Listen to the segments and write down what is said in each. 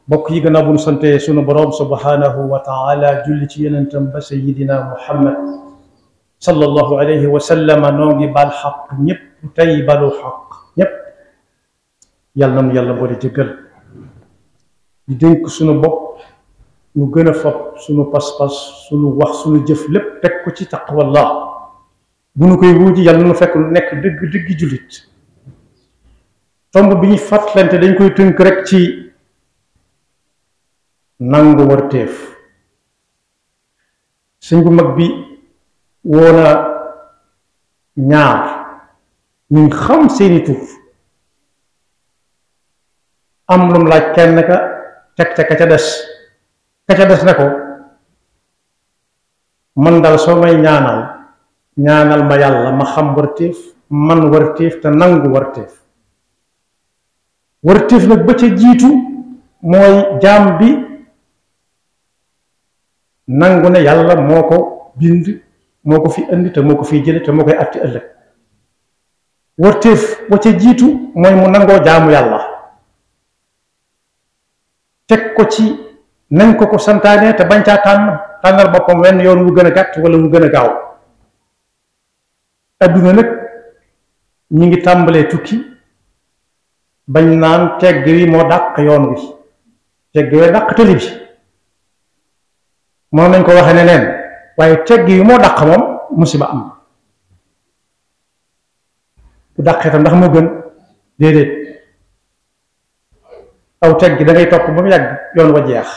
bokk yi gannaaw bu ñu sante sunu borom subhanahu wa taala julli ci yonentam ba sayidina muhammad sallallahu alayhi wa sallam noo ngi baal xaq ñëpp tey balu xaq ñëpp yàlla na nu yàlla boole jëggal di dénk sunu bopp ñu gën a fab sunu pas-pas sunu wax sunu jëf lépp teg ko ci taqwallah bu nu koy wuuji yàlla na nu fekk lu nekk dëgg dëgg jullit tomb bi ñu fàttalante dañ koy tënk rek ci nangu warteef sëñ bu mag bi woona ñaar ñu xam seeni tur am lum laaj kenn ka teg ca ka ca des ne ko man daal soo may ñaanal ma yàlla ma xam warteef man warteef te nangu warteef nag ba ca jiitu mooy jaam bi nangu ne yàlla moo ko bind moo ko fi indi te moo ko fiy jële te moo koy atti ëllëg warteef ba ca jiitu mooy mu nangoo jaamu yàlla teg ko ci nañ ko ko santaane te bañ caa tànnal boppam wenn yoon wu gën a gàtt wala wu gën a gaaw adduna nag ñi ngi tàmbalee tukki bañ naan tegg wi moo dàq yoon wi tegg wee dàq tëli bi moom nañ ko waxee ne neen waaye tegg yi moo dàq moom musiba am bu dàqee tam ndax moo gën déedéet aw tegg da ngay topp ba mu yàgg yoon wa jeex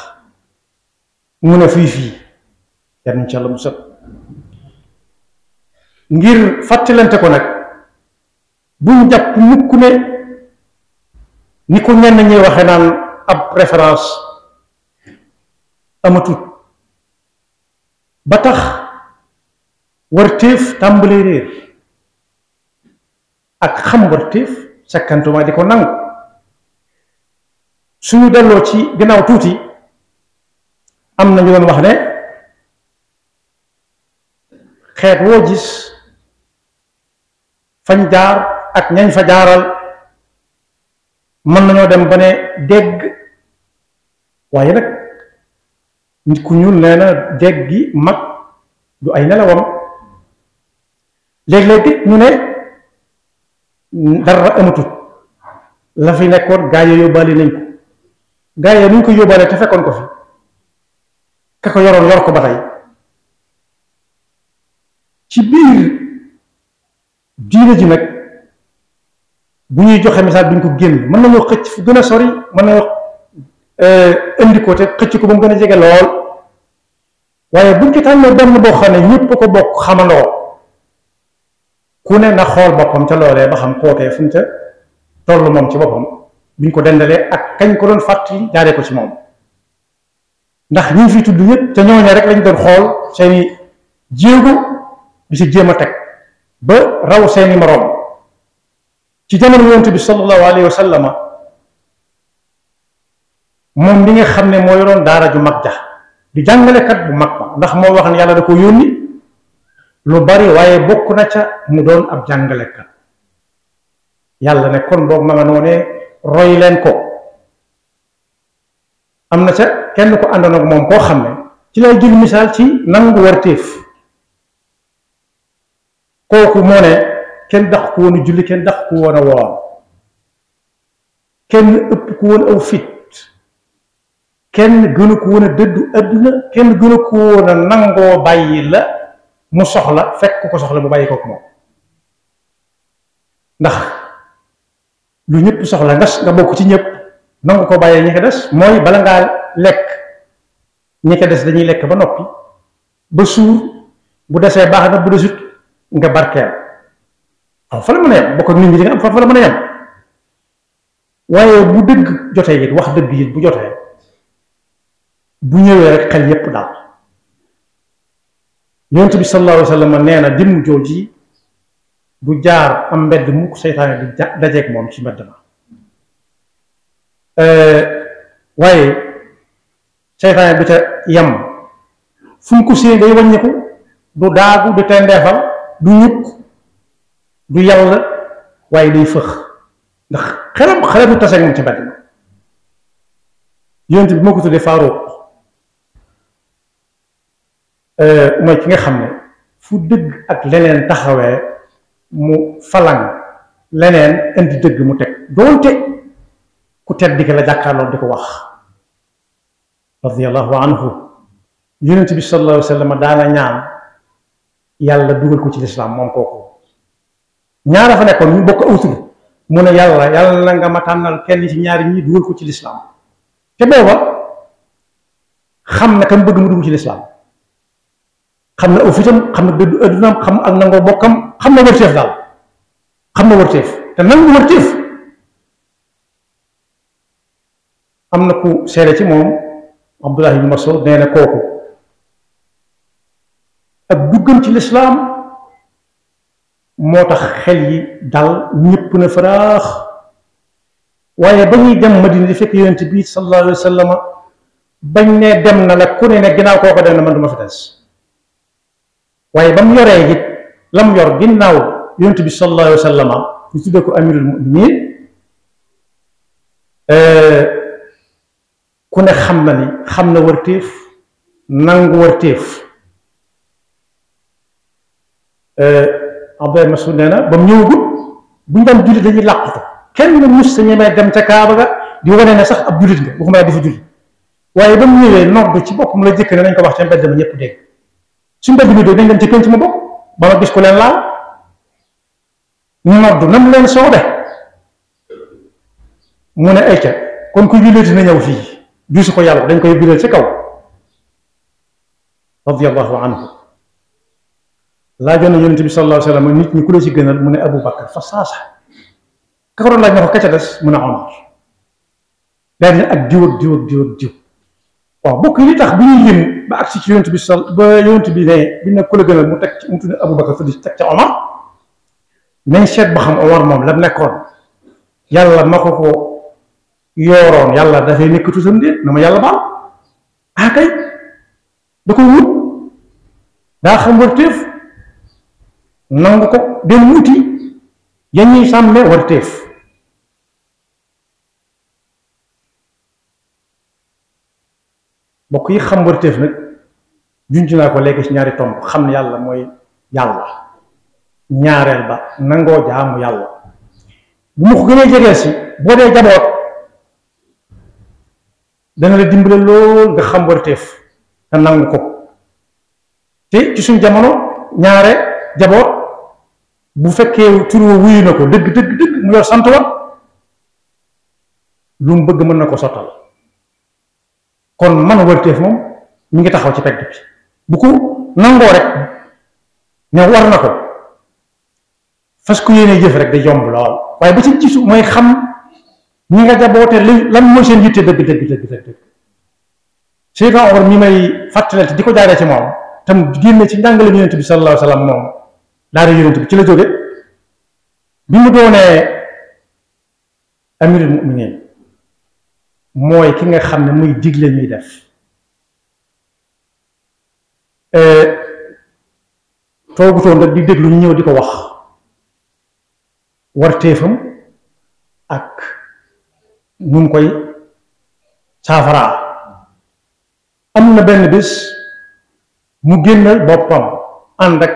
mun a fii yar nañ ci Yàlla mu sët ngir fàttalante ko nag bu mu jàpp mukk ne ni ko ñenn ñi waxe naan ab référence amatut ba tax warteef tàmbalee réer ak xam warteef sakkantuma di ko nangu suñu delloo ci gannaaw tuuti am na ñu doon wax ne xeet woo gis fañ jaar ak ñañ fa jaaral mën nañoo dem ba ne dégg waaye nag nit ku ñuul nee na dégg gi mag du ay nelawam léeg-léeg ñu ne dara amatut la fi nekkoon gaa yi yóbbaale nañ ko gaa yi nuñ ko yóbbaale te fekkoon ko fi ka ko yoroon yor ko ba tey ci biir diine ji nag bu ñuy joxe misaal duñ ko génn mën nañoo xëcc fu gën a sori mën nañoo indi ko te xëcc ko ba mu gën a jege lool waaye buñ ci tànnee benn boo xam ne ñëpp ko bokk xamandoo ku ne na xool boppam ca loolee ba xam kookee fu mu ca toll moom ci boppam buñ ko dendalee ak kañ ko doon fàttali jaaree ko ci moom ndax ñi fi tudd ñëpp te ñooñe rek lañ doon xool seeni jéego di si jéem a teg ba raw seeni moroom ci jamono yonent bi sallallahu alayhi wa sallama moom mi nga xam ne moo yoroon daara ju mag ja di jàngalekat bu mag ba ndax moo wax ne yàlla da ko yónni lu bari waaye bokk na ca mu doon ab jàngalekat yàlla ne kon boog ma nga noonee roy leen ko am na ca kenn ko àndoon ak moom koo xam ne ci lay jël misaal ci nangu warteef kooku moo ne kenn daq ko woon a julli kenn daq ko woon a woor kenn ëpp ko woon aw fit kenn gënu ko woon a dëddu adduna kenn gënu ko woon a nangoo bàyyi la mu soxla fekk ko soxla mu bàyyi ko moom ndax lu ñëpp soxla nga bokk ci ñëpp nangu ko bàyyee ñi ko des mooy bala ngaa lekk ñi ko des dañuy lekk ba noppi ba suur bu desee baax na bu desut nga barkeel waaw fa la mën a yem bokk ak nit ñi di nga am fa la mën a yem waaye bu dëgg jotee it wax dëgg it bu jotee bu ñëwee rek xel yépp daal yonent bi sallallahu alayhi wa sallam nee na dimm jooji du jaar am mbedd mukk seytaane di dajeeg moom ci mbedd ma waaye seytaane du ca yem fu mu ko séen day wàññiku du daagu du tendeefal du ñukk du yàlla waaye day fëx ndax xelam xale du taseeg moom ci mbedd ma yonent bi moo ko tuddee Faaruq mooy ki nga xam ne fu dëgg ak leneen taxawee mu falang leneen indi dëgg mu teg doonte ku tedd di ko la jàkkaarloo di ko wax radiyallahu anhu. yonent bi sallallahu alayhi wa sallam daana ñaan yàlla dugal ko ci lislaam moom kooku ñaara fa nekkoon ñu bokk awtur mu ne yàlla na nga ma tànnal kenn ci ñaari ñi dugal ko ci lislaam te booba xam na kam bëgg mu dugg ci lislaam xam na aw fitam xam na dëddu addunaam xam ak nangoo bokkam xam na wërteef daal xam na wërteef te nangu wërteef am na ku seere ci moom Abdullah ibn Mas'ud nee na kooku ak duggam ci lislaam moo tax xel yi dal ñëpp na faraax waaye ba ñuy dem Madina di fekk yonent bi sallallahu alayhi wa sallam bañ ne dem na la ku ne ne ginnaaw kooko dem na man du ma fi des waaye ba mu yoree it la mu yor ginnaaw yonent bi sallallahu alayhi wa sallam ñu tuddee ko amirul muminin ku ne xam na ni xam na wërteef nangu wërteef. Abdullah Mas'ud nee na ba mu ñëwagul bu ñu daan julli dañuy làqatu kenn mus sa ñemee dem ca Kaaba ga di wane ne sax ab jullit nga waxuma laa di fa julli waaye ba mu ñëwee nodd ci boppam la jëkk ne nañ ko wax ca mbedd ma ñëpp dégg su mbedd mi dégg dañ dem ci penc ma bokk ba ma gis ko leen laal nodd nam leen soobe mu ne ayca kon ku julleeti na ñëw fii du su ko yàlla dañ koy biral ci kaw radiyallahu anhu. laajoon na yonent bi sallallahu alayhi wa sallam nit ñi ku la ci gënal mu ne Abu Bakar fa saasa ka ko doon laaj na ko ka ca des mu ne Omar daal di ak diw ak diw ak diw ak diw waaw bokk yi li tax bu ñuy lim ba agsi ci yonent bi ba yonent bi ne bi ne ku la gënal mu teg ci mu tudd Abu Bakar fa di teg ca Omar nañ seet ba xam Omar moom la nekkoon yàlla ma ko yooroon yàlla dafay nekkatu sam déet na ma yàlla baal kay da koy wut daa xam wërteef nangu ko dem wuti ya ñuy sàmme warteef bokk yi xam warteef nag junj naa ko léegi ci ñaari tomb xam ne yàlla mooy yàlla ñaareel ba nangoo jaamu yàlla bu ma ko gënee jegee si boo dee jaboot dana la dimbale lool nga xam warteef te nangu ko te ci suñ jamono ñaare jaboot bu fekkee tur wa wuyu na ko dëgg dëgg dëgg mu yor sant wa lu mu bëgg mën na ko sottal kon man wërteef moom mi ngi taxaw ci pegg bi bu ko nangoo rek ne war na ko fas ku yéene jëf rek day yomb lool waaye ba ci gisu mooy xam ñi nga jaboote lan mooy seen yitte dëgg dëgg dëgg dëgg Seydina Omar mi may fàttaleel di ko jaaree ci moom tam génne ci njàngale yonent bi sallallahu alayhi wa sallam moom daara yonent bi ci la jóge bi mu doonee amirul muminin mooy ki nga xam ne muy digle ñuy def toogutoon rek di déglu ñu ñëw di ko wax warteefam ak nu mu koy saafaraa am na benn bés mu génnal boppam ànd ak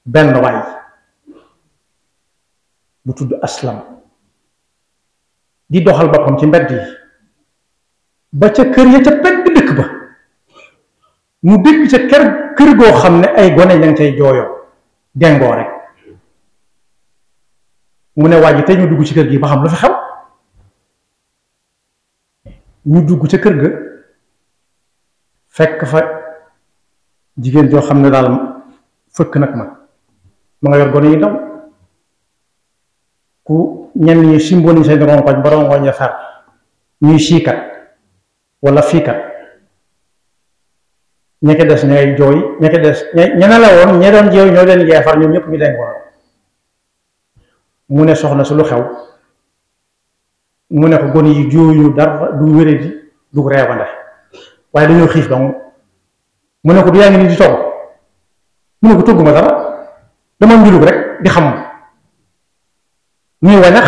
benn waay bu tudd Aslam di doxal boppam ci mbedd yi ba ca kër ya ca pegg dëkk ba mu dégg ca kër goo xam ne ay gone ña ngi cay jooyoo dengoo rek mu ne waa ji tey ñu dugg ci kër gi ba xam lu fi xew ñu dugg ca kër ga fekk fa jigéen joo xam ne daal fëkk nag ma nga yor gone yi ndaw ku ñenn ñi simbooni seen rongoñ ba rongoñ ya fer ñuy siikat wala fiikat ña ca des ñay jooy ña ca des ña ne la woon ña doon jooy ñoo leen yeefar ñoom ñëpp ñu dengoon mu ne soxna su lu xew mu ne ko gone yi jooyu dara du wéradi du reewande waaye dañoo xiif dong mu ne ko du yaa ngi nii di togg mu ne ko togguma dara dama njulug rek di xam ñuy wañax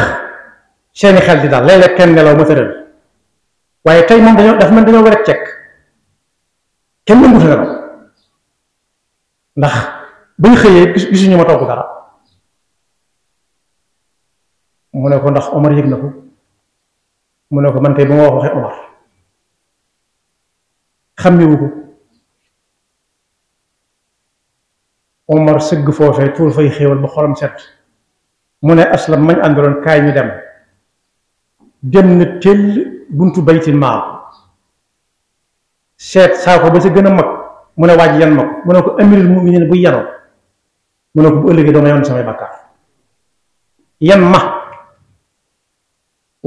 seeni xel di daal léeg-léeg kenn nelaw ma tëral waaye tey moom dafa mel dañoo war a cekk kenn mënut a nelaw ndax buñ xëyee gisuñu ma togg dara. mu ne ko ndax Omar yëg na ko mu ne ko man kay ba ma wax waxee Omar xàmmewu ko. Omar sëgg foofee tuur fay xéewal ba xolam set mu ne Aslam mañ àndaloon kaay ñu dem na teel buntu baytil maal seet saako ba sa gën a mag mu ne waaj yan ma ko mu ne ko amirul muminin buy yanoo mu ne ko bu ëllëgee doo ma yoon samay bàkkaar yan ma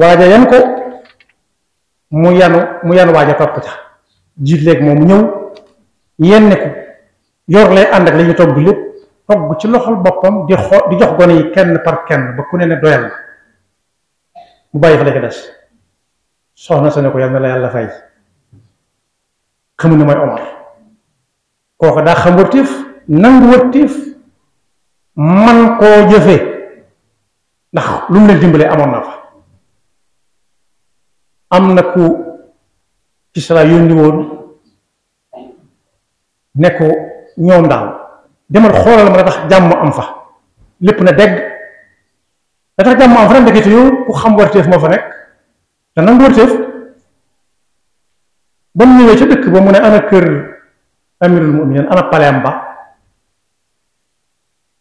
waaja yan ko mu yanu waaja topp ca jiit léegi moom mu ñëw yenn ko yor lay ànd ak la ñu togg lépp togg ci loxol boppam di jox gone yi kenn par kenn ba ku ne doyal na mu bàyyi fa la ca des soxna sa ne ko yal na la yàlla fay xamu ne mooy Omar kooku daa xam wërtiif nangu wërtiif man koo jëfe ndax lu mu leen dimbalee amoon na fa. am na ku Kisra yónni woon ne ko ñoom daal demal xoolal ma la tax jàmm am fa lépp na dégg da tax jàmm am fa nag ndekete yow ku xam warteef moo fa nekk te nangu warteef ba mu ñëwee ca dëkk ba mu ne ana kër amirul muminin ana paleem ba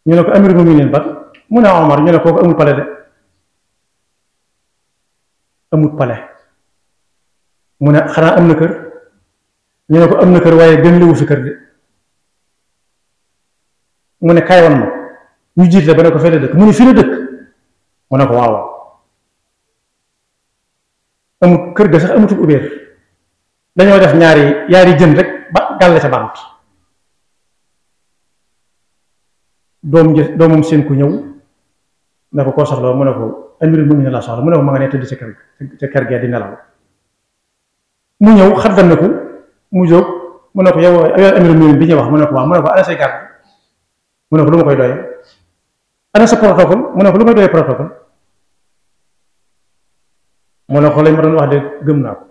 ñu ne ko amirul muminin ba mu ne Omar ñu ne kooku amul pale de amul pale mu ne xanaa am na kër ñu ne ko am na kër waaye gën lewu fi kër de mu ne kaay wan ma ñu jiit la ba ne ko fee la dëkk mu ne fii la dëkk mu ne ko waaw amul kër ga sax amutul ubéer dañoo def yaari jën rek ba gàll ca bant doomam seen ku ñëw ne ko koo soxla mu ne ko amirul mu'minin laa soxla mu ne ko ma nga ne tëdd ca kër gee di nelaw mu ñëw xaddam ne ko mu jóg mu ne ko yow amirul mu'minin bi ñuy wax mu ne ko waaw mu ne ko ana say garde mu ne ko lu ma koy doye ana sa protocole mu ne ko lu may doye protocole mu ne ko lañ ma doon wax de gëm naa ko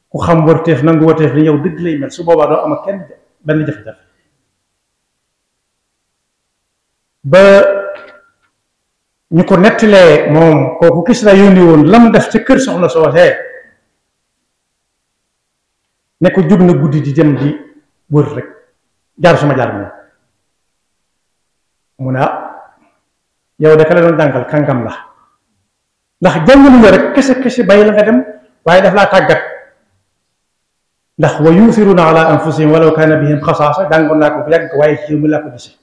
ku xam wërteef nangu wërteef li yow dëgg lay mel su boobaa doo am ak kenn benn jafe-jafe ba ñu ko nettilee moom kooku Kisra yónni woon lam def ca kër soxna soosee ne ko jóg na guddi di dem di wër rek jaar suma jaar moom mu ne yow de ka la doon jàngal kàngam la ndax jàngalu la rek kese bàyyi la nga dem waaye daf laa tàggat ndax wa yuusiruuna ala anfusihim walaw kaana bihim xasaasa jàngoon naa ko bu yàgg waaye ci mu laa ko gisee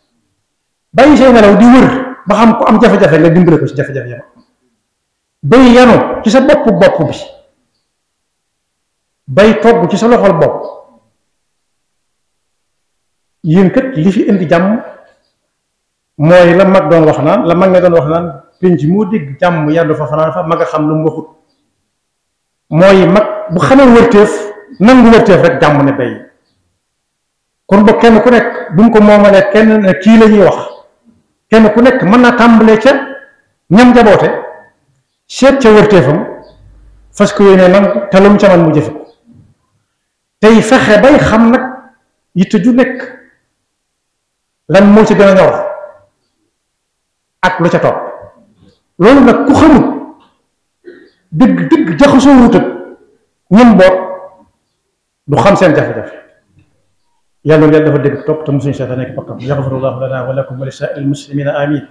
bàyyi say nelaw di wër ba xam ko am jafe-jafe nga dimbale ko ci jafe-jafe yama bay yanu ci sa bopp bi bay togg ci sa loxol bopp yéen kat li fi indi jàmm mooy la mag doon wax naan la mag nga doon wax naan penc moo dégg jàmm yàlla fa fanaan fa mag a xam lu mu waxut mooy mag bu xamee wërteef nangu wërteef rek jàmm ne bay kon ba kenn ku nekk duñ ko moomalee kenn ne kii la ñuy wax kenn ku nekk mën naa tàmbalee ca ñam jaboote seet ca wërteefam fas ko yéene nangu te lu mu ca man mu jëfe ko tey fexe bay xam nag yitte ju nekk lan moo ci gën a ñor ak lu ca topp loolu nag ku xamul dëgg jaxasoo wutat ñam boot du xam seen jafe-jafe yàlla dafa dégg topp te musuñu seeta nekk bokkam yaxfirullahu lana wa lakum wa li saa'iril muslimina amin